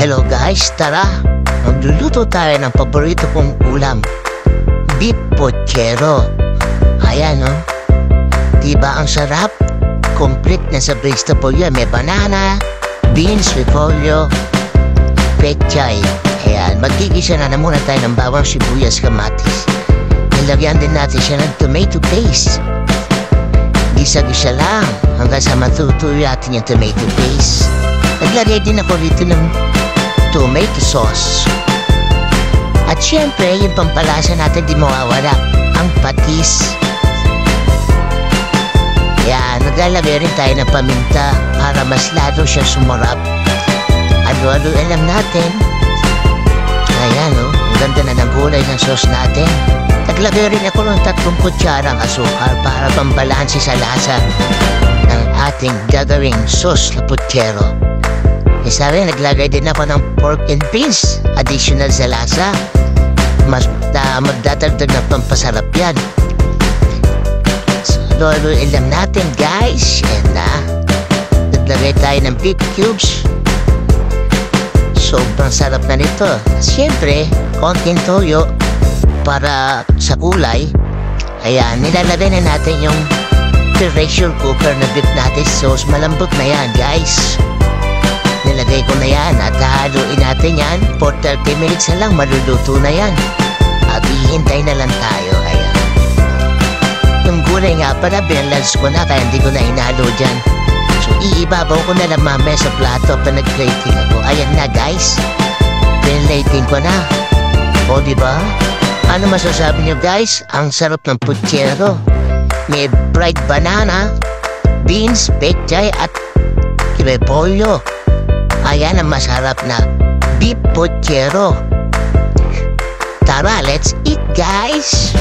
Hello guys, tara! Magluluto tayo ng paborito kong ulam, beef pochero. Ayan o, diba ang sarap? Complete na sa vegetable yan. May banana, beans, repolyo, pechay. Ayan, magigisa na muna tayo ng bawang, sibuyas, kamatis. Nilagyan din natin siya ng tomato paste. Gisa-gisa lang hanggang sa matutuyo natin yung tomato paste. Naglagay din ako rito ng tomato sauce. At syempre, yung pampalasa natin di mawawala, ang patis. Yan, naglalagay rin tayo ng paminta para mas lalo siya sumarap. Ano-ano alam natin. Ayan o, ang ganda na ng gulay ng sauce natin. Naglagay rin ako ng 3 kutsarang asukal para pambalansi sa lasa ng ating gagawing sauce na pochero. Isa rin, naglagay din ako ng pork and beans, additional sa lasa. Magdadagdag na pampasarap yan. So, alam natin guys. And naglagay tayo ng beef cubes. Sobrang sarap na nito. Siyempre, konting toyo para sa kulay. Ayan, nilalagay na natin yung pressure cooker na beef natin sauce. Malambot na yan guys. Nilagay ko na yan at hahaluin natin yan. For 30 minutes na lang maluluto na yan. At hihintay na lang tayo. Ayan. Yung gulay nga pala, binalance ko na kaya hindi ko na hinalo dyan. So iibabaw ko na lang mamaya sa plato pa nag-plating ako. Ayan na guys. Pinlating ko na. O diba? Ano masasabi nyo guys? Ang sarap ng pochero. May fried banana, beans, pechay at repolyo. Ayan ang masarap na beef pochero. Tara, let's eat guys!